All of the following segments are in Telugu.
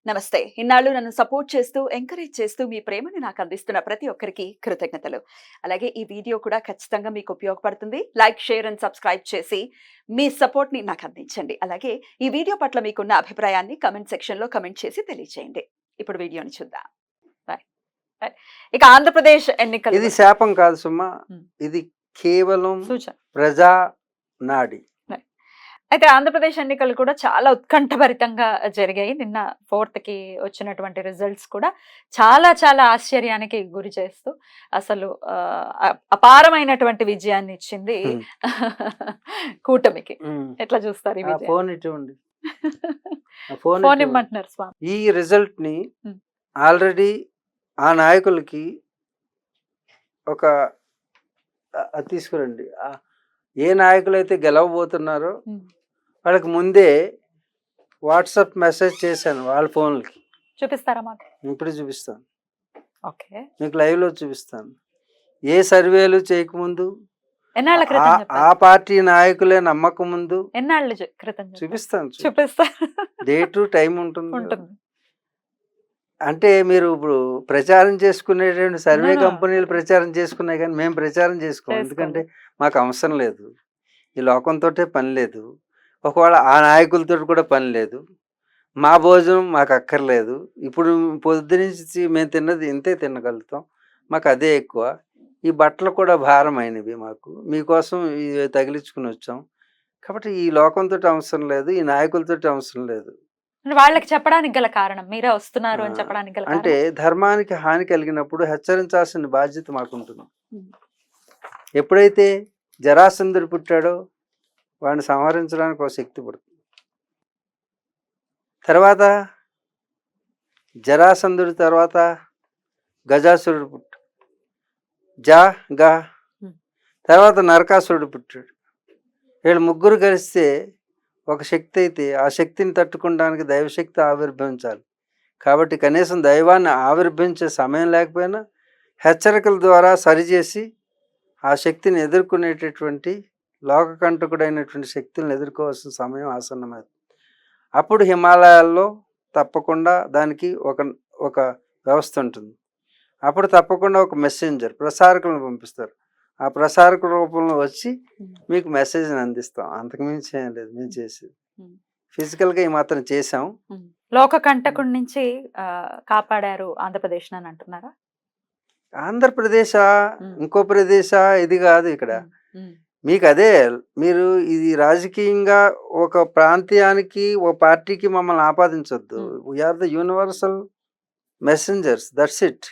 నమస్తే. ఇన్నాళ్ళు నన్ను సపోర్ట్ చేస్తూ, ఎంకరేజ్ చేస్తూ మీ ప్రేమని నాకు అందిస్తున్న ప్రతి ఒక్కరికి కృతజ్ఞతలు. అలాగే ఈ వీడియో కూడా ఖచ్చితంగా మీకు ఉపయోగపడుతుంది. లైక్, షేర్ అండ్ సబ్స్క్రైబ్ చేసి మీ సపోర్ట్‌ని నాకు అందించండి. అలాగే ఈ వీడియో పట్ల మీకున్న అభిప్రాయాన్ని కామెంట్ సెక్షన్‌లో కామెంట్ చేసి తెలియజేయండి. ఇప్పుడు వీడియోని చూద్దాం. రైట్. రైట్. ఇక ఆంధ్రప్రదేశ్ ఎన్నికలు ఇది శాపం కాదు సుమా, ఇది కేవలం సూచన. ప్రజా నాడి. అయితే ఆంధ్రప్రదేశ్ ఎన్నికలు కూడా చాలా ఉత్కంఠభరితంగా జరిగాయి. నిన్న 4th వచ్చినటువంటి రిజల్ట్స్ కూడా చాలా చాలా ఆశ్చర్యానికి గురి చేస్తూ అసలు అపారమైనటువంటి విజయాన్ని ఇచ్చింది కూటమికి. ఎట్లా చూస్తారు ఈ విజయం? ఫోన్ ఇటువంటి ఫోన్ ఇమ్మంటున్నారు స్వామి. ఈ రిజల్ట్ ని ఆల్రెడీ ఆ నాయకులకి ఒక తీసుకురండి. ఏ నాయకులు అయితే గెలవబోతున్నారో వాళ్ళకి ముందే వాట్సాప్ మెసేజ్ చేశాను వాళ్ళ ఫోన్లకి. చూపిస్తారా మాకు? ఇప్పుడు చూపిస్తాను. ఓకే, మీకు లైవ్ లో చూపిస్తాను. ఏ సర్వేలు చేయకముందు, ఎన్నాళ్ళ క్రితం ఆ పార్టీ నాయకులే నమ్మకం ముందు, ఎన్నాళ్ళ క్రితం చూపిస్తాను. డేటు టైం ఉంటుంది. అంటే మీరు ఇప్పుడు ప్రచారం చేసుకునేటువంటి సర్వే కంపెనీలు ప్రచారం చేసుకున్నాయి, కానీ మేము ప్రచారం చేసుకోం. ఎందుకంటే మాకు అవసరం లేదు, ఈ లోకంతో పని లేదు. ఒకవేళ ఆ నాయకులతో కూడా పని లేదు. మా భోజనం మాకు అక్కర్లేదు. ఇప్పుడు పొద్దునుంచి మేము తిన్నది ఇంతే తినగలుగుతాం, మాకు అదే ఎక్కువ. ఈ బట్టలు కూడా భారమైనవి మాకు, మీకోసం ఇవి తగిలించుకుని వచ్చాం. కాబట్టి ఈ లోకంతో అవసరం లేదు, ఈ నాయకులతో అవసరం లేదు. వాళ్ళకి చెప్పడానికి గల కారణం మీరే వస్తున్నారు అని చెప్పడానికి గల అంటే ధర్మానికి హాని కలిగినప్పుడు హెచ్చరించాల్సిన బాధ్యత మాకుంటుంది. ఎప్పుడైతే జరాసంధుడు పుట్టాడో వాడిని సంహరించడానికి ఒక శక్తి పుడుతుంది. తర్వాత జరాసంధుడి తర్వాత గజాసురుడు పుట్టాడు, తర్వాత నరకాసురుడు పుట్టాడు. వీళ్ళు ముగ్గురు కలిస్తే ఒక శక్తి అయితే ఆ శక్తిని తట్టుకోవడానికి దైవశక్తి ఆవిర్భవించాలి. కాబట్టి కనీసం దైవాన్ని ఆవిర్భవించే సమయం లేకపోయినా హెచ్చరికల ద్వారా సరిచేసి ఆ శక్తిని ఎదుర్కొనేటటువంటి లోకకంటకుడైనటువంటి శక్తులను ఎదుర్కోవాల్సిన సమయం ఆసన్నమైంది. అప్పుడు హిమాలయాల్లో తప్పకుండా దానికి ఒక వ్యవస్థ ఉంటుంది. అప్పుడు తప్పకుండా ఒక మెసెంజర్, ప్రసారకులను పంపిస్తారు. ఆ ప్రసారక రూపంలో వచ్చి మీకు మెసేజ్ని అందిస్తాం. అంతకుమించి ఏం లేదు మేము చేసేది. ఫిజికల్గా ఈ మాత్రం చేసాం. లోక కంటకుడి నుంచి కాపాడారు ఆంధ్రప్రదేశ్ అని అంటున్నారా? ఆంధ్రప్రదేశ్ ఇంకో ప్రదేశ ఇది కాదు. ఇక్కడ మీకు అదే, మీరు ఇది రాజకీయంగా ఒక ప్రాంతీయానికి ఒక పార్టీకి మమ్మల్ని ఆపాదించొద్దు. We're the universal messengers, that's it.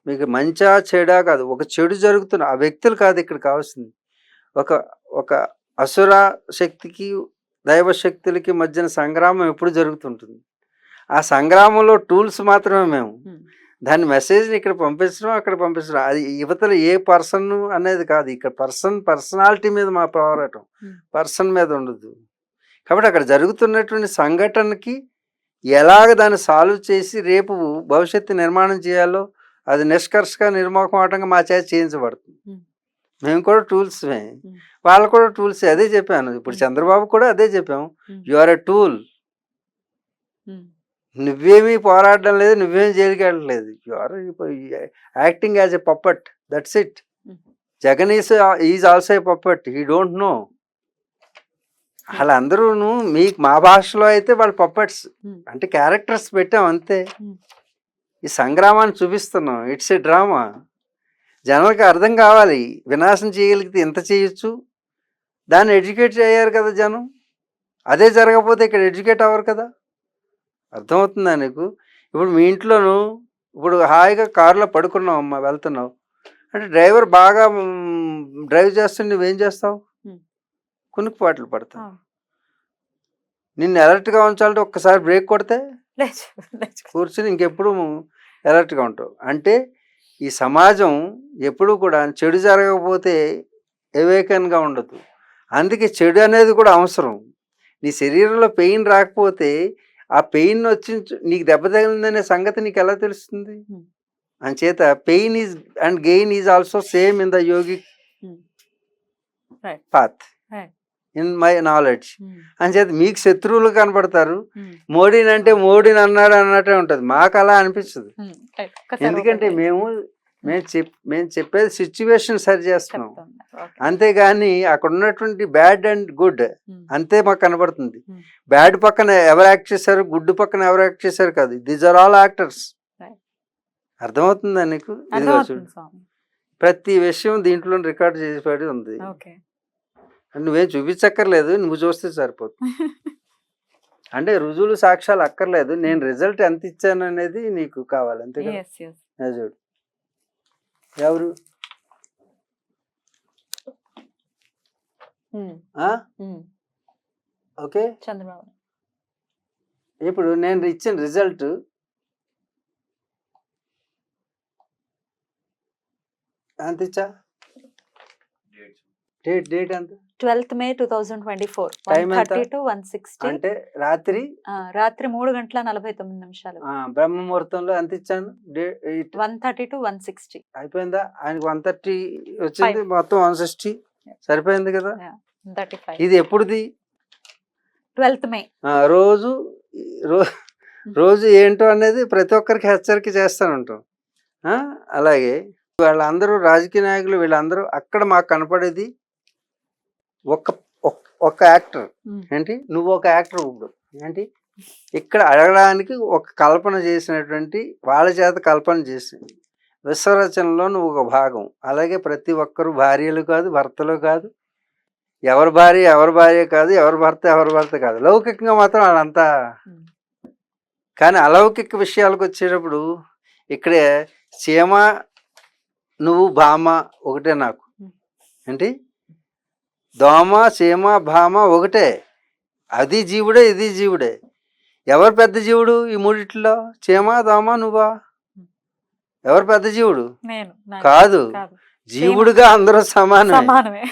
మీకు మంచా చెడా కాదు, ఒక చెడు జరుగుతున్న ఆ వ్యక్తులు కాదు ఇక్కడ కావాల్సింది. ఒక అసుర శక్తికి దైవశక్తులకి మధ్యన సంగ్రామం ఎప్పుడు జరుగుతుంటుంది. ఆ సంగ్రామంలో టూల్స్ మాత్రమే మేము. దాని మెసేజ్ని ఇక్కడ పంపించడం, అక్కడ పంపించడం, అది యువతలు ఏ పర్సన్ అనేది కాదు. ఇక్కడ పర్సనాలిటీ మీద మా పోరాటం, పర్సన్ మీద ఉండదు. కాబట్టి అక్కడ జరుగుతున్నటువంటి సంఘటనకి ఎలాగ దాన్ని సాల్వ్ చేసి రేపు భవిష్యత్తు నిర్మాణం చేయాలో అది నిష్కర్షగా నిర్మోహమాటంగా మా చేత చేయించబడుతుంది. మేము కూడా టూల్స్మే, వాళ్ళు కూడా టూల్స్. అదే చెప్పాను ఇప్పుడు చంద్రబాబు కూడా అదే చెప్పాము. You are a tool. నువ్వేమీ పోరాడడం లేదు, నువ్వేమీ జైలుకి వెళ్ళలేదు. You are acting as a puppet, that's it. Jagan is also a puppet, he don't know. వాళ్ళందరూ మీకు మా భాషలో అయితే వాళ్ళు పప్పట్స్ అంటే క్యారెక్టర్స్ పెట్టాం అంతే. ఈ సంగ్రామాన్ని చూపిస్తున్నాం, ఇట్స్ ఏ డ్రామా. జనాలకు అర్థం కావాలి, వినాశం చేయగలిగితే ఎంత చేయొచ్చు. దాన్ని ఎడ్యుకేట్ అయ్యారు కదా జనం. అదే జరగకపోతే ఇక్కడ ఎడ్యుకేట్ అవ్వరు కదా. అర్థమవుతుందా నీకు? ఇప్పుడు మీ ఇంట్లోనూ ఇప్పుడు హాయిగా కారులో పడుకున్నావు అమ్మా, వెళ్తున్నావు అంటే డ్రైవర్ బాగా డ్రైవ్ చేస్తుంటే నువ్వేం చేస్తావు? కునుకుపాట్లు పడతావు. నిన్ను అలర్ట్గా ఉంచాలంటే ఒక్కసారి బ్రేక్ కొడితే కూర్చుని ఇంకెప్పుడు అలర్ట్గా ఉంటావు. అంటే ఈ సమాజం ఎప్పుడు కూడా చెడు జరగకపోతే ఎవేకన్గా ఉండదు. అందుకే చెడు అనేది కూడా అవసరం. నీ శరీరంలో పెయిన్ రాకపోతే ఆ పెయిన్ వచ్చి నీకు దెబ్బ తగిలిందనే సంగతి నీకు ఎలా తెలుస్తుంది? అంచేత pain is and gain is also same in the yogic path. In my knowledge um, అని చేత మీకు శత్రువులు కనపడతారు. ఉమ్, మోడీని అంటే మోడీని అన్నాడు అన్నట్టే ఉంటుంది, మాకు అలా అనిపించదు. ఉమ్. రైట్. ఒక్కసారి ఎందుకంటే open చేయండి. మేము చెప్పేది సిచ్యువేషన్ సరి చేస్తున్నాం, చెప్తున్నా. ఓకే. అంతేగాని అక్కడ ఉన్నటువంటి బ్యాడ్ అండ్ గుడ్ ఉమ్, అంతే మాకు కనబడుతుంది. ఉమ్. బ్యాడ్ పక్కన ఎవరు యాక్ట్ చేశారు, గుడ్ పక్కన ఎవరు యాక్ట్ చేశారు కాదు, these are all actors. Right. అర్థమవుతుందా నీకు? ఇదిగో చూడు, అర్థమవుతుంది స్వామి. ప్రతి విషయం దీంట్లో రికార్డ్ చేసి పడి ఉంది. ఓకే. నువ్వేం చూపించక్కర్లేదు, నువ్వు చూస్తే సరిపోతుంది. అంటే రుజువులు సాక్ష్యాలు అక్కర్లేదు, నేను రిజల్ట్ ఎంత ఇచ్చాను అనేది నీకు కావాలి అంతే కదా. Yes yes. అది చూడు, ఎవరు ఆ? ఓకే, చంద్రబాబు. ఇప్పుడు నేను ఇచ్చిన రిజల్ట్ ఎంత ఇచ్చా? డేట్ ఎంత? 12th May 2024. Time ఎంత? 1:30 to 1:60. అంటే రాత్రి రాత్రి 3:49 బ్రహ్మ ముహూర్తంలో ఎంత ఇచ్చాను? 1:30 to 1:60. అయిపోయిందా? ఆయనకి 130 వచ్చింది, మొత్తం 160 సరిపోయింది కదా. 35. ఇది ఎప్పుడుది? 12th May. రోజు రోజు ఏంటో అనేది ప్రతి ఒక్కరికి హెచ్చరిక చేస్తాను ఉంటాం. అలాగే వాళ్ళందరూ రాజకీయ నాయకులు వీళ్ళందరూ అక్కడ మాకు కనపడేది ఒక యాక్టర్. ఏంటి నువ్వు ఒక యాక్టర్? ఇప్పుడు ఏంటి ఇక్కడ అడగడానికి ఒక కల్పన చేసినటువంటి వాళ్ళ చేత కల్పన చేసి విశ్వరచనలో నువ్వు ఒక భాగం. అలాగే ప్రతి ఒక్కరు భార్యలు కాదు, భర్తలు కాదు, ఎవరి భార్య కాదు, ఎవరి భర్త కాదు. లౌకికంగా మాత్రం వాళ్ళంతా. కానీ అలౌకిక విషయాలకు వచ్చేటప్పుడు ఇక్కడే సీమ నువ్వు భామ ఒకటే నాకు. ఏంటి దోమ సీమ భామ ఒకటే, అది జీవుడే ఇది జీవుడే. ఎవరు పెద్ద జీవుడు ఈ మూడిట్లో? సీమ దోమ నువ్వా? ఎవరు పెద్ద జీవుడు? కాదు, జీవుడుగా అందరూ సమానమే.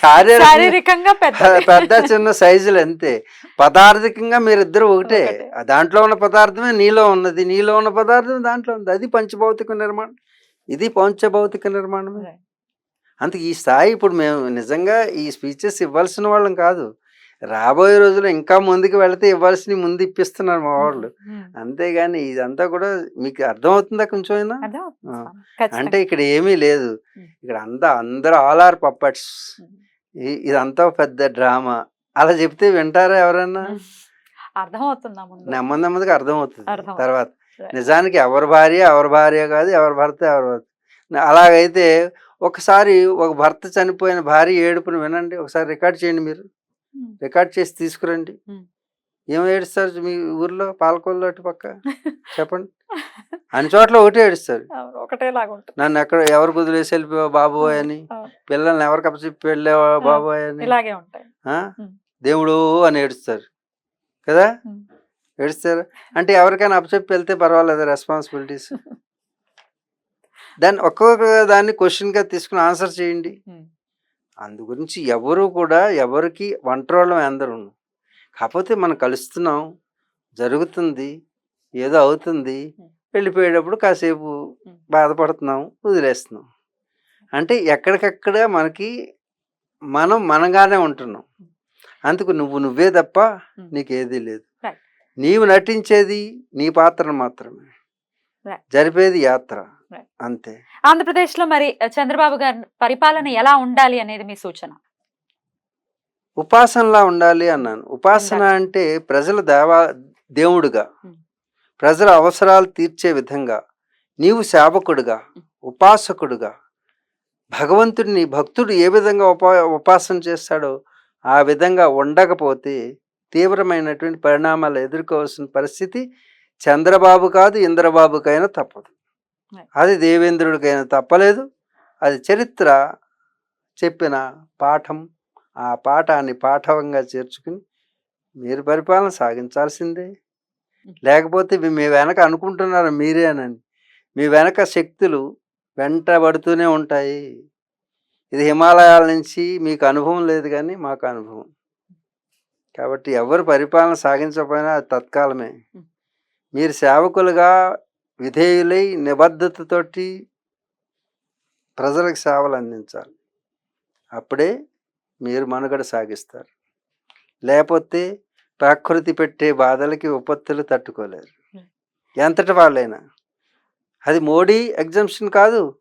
శారీరకంగా పెద్ద చిన్న సైజులు అంతే. పదార్థికంగా మీరిద్దరు ఒకటే. దాంట్లో ఉన్న పదార్థమే నీలో ఉన్నది, నీలో ఉన్న పదార్థం దాంట్లో ఉంది. అది పంచభౌతిక నిర్మాణం, ఇది పంచభౌతిక నిర్మాణమే. అందుకే ఈ స్థాయి ఇప్పుడు మేము నిజంగా ఈ స్పీచెస్ ఇవ్వాల్సిన వాళ్ళం కాదు. రాబోయే రోజుల్లో ఇంకా ముందుకు వెళితే ఇవ్వాల్సిన ముందు ఇప్పిస్తున్నారు మా వాళ్ళు. అంతేగాని ఇదంతా కూడా మీకు అర్థమవుతుందా కొంచెం అయినా? అంటే ఇక్కడ ఏమీ లేదు, ఇక్కడ అందరూ ఆల్ ఆర్ పప్పట్స్. ఇదంతా పెద్ద డ్రామా. అలా చెప్తే వింటారా ఎవరన్నా? నెమ్మదిగా అర్థమవుతుంది. తర్వాత నిజానికి ఎవరి భార్య కాదు, ఎవరి భర్త ఎవరి భర్త. అలాగైతే ఒకసారి ఒక భర్త చనిపోయిన భార్య ఏడుపుని వినండి, ఒకసారి రికార్డ్ చేయండి. మీరు రికార్డ్ చేసి తీసుకురండి. ఏమో ఏడుస్తారు మీ ఊర్లో? పాలకొల్లు అటు పక్క చెప్పండి. అన్ని చోట్ల ఒకటే ఏడుస్తారు. నన్ను ఎక్కడ ఎవరు కుదిలేసి వెళ్ళిపోయావు బాబోయ్ అని, పిల్లల్ని ఎవరికి అప్పచెప్పి వెళ్ళావా బాబోయ్ అని, దేవుడు అని ఏడుస్తారు కదా. ఏడుస్తారు అంటే ఎవరికైనా అప్పచెప్పి వెళ్తే పర్వాలేదు, రెస్పాన్సిబిలిటీస్. దాన్ని ఒక్కొక్క దాన్ని క్వశ్చన్గా తీసుకుని ఆన్సర్ చేయండి. అందు గురించి ఎవరు కూడా ఎవరికి ఒంటరోళ్ళం అందరూ. కాకపోతే మనం కలుస్తున్నాం, జరుగుతుంది, ఏదో అవుతుంది, వెళ్ళిపోయేటప్పుడు కాసేపు బాధపడుతున్నాం, వదిలేస్తున్నాం. అంటే ఎక్కడికక్కడ మనకి మనగానే ఉంటున్నాం. అందుకు నువ్వే తప్ప నీకేదీ లేదు. నీవు నటించేది నీ పాత్రను మాత్రమే, జరిపేది యాత్ర అంతే. ఆంధ్రప్రదేశ్ లో మరి చంద్రబాబు గారి పరిపాలన ఎలా ఉండాలి అనేది మీ సూచన? ఉపాసనలా ఉండాలి అన్నాను. ఉపాసన అంటే ప్రజల దేవుడుగా, ప్రజల అవసరాలు తీర్చే విధంగా, నీవు సేవకుడుగా, ఉపాసకుడుగా, భగవంతుడిని భక్తుడు ఏ విధంగా ఉపాసన చేస్తాడో ఆ విధంగా ఉండకపోతే తీవ్రమైనటువంటి పరిణామాలు ఎదుర్కోవాల్సిన పరిస్థితి చంద్రబాబు కాదు, ఇంద్రబాబుకైనా తప్పదు. అది దేవేంద్రుడికైనా తప్పలేదు. అది చరిత్ర చెప్పిన పాఠం. ఆ పాఠాన్ని పాఠవంగా చేర్చుకుని మీరు పరిపాలన సాగించాల్సిందే. లేకపోతే మీ వెనక అనుకుంటున్నారు మీరేనని, మీ వెనక శక్తులు వెంటబడుతూనే ఉంటాయి. ఇది హిమాలయాల నుంచి మీకు అనుభవం లేదు కానీ మాకు అనుభవం. కాబట్టి ఎవరు పరిపాలన సాగించకపోయినా అది తత్కాలమే. మీరు సేవకులుగా విధేయులై నిబద్ధతతోటి ప్రజలకు సేవలు అందించాలి. అప్పుడే మీరు మనుగడ సాగిస్తారు. లేకపోతే ప్రకృతి పెట్టే బాధలకి విపత్తులు తట్టుకోలేరు Hmm. ఎంతటి వాళ్ళైనా. అది మోడీ ఎగ్జంప్షన్ కాదు,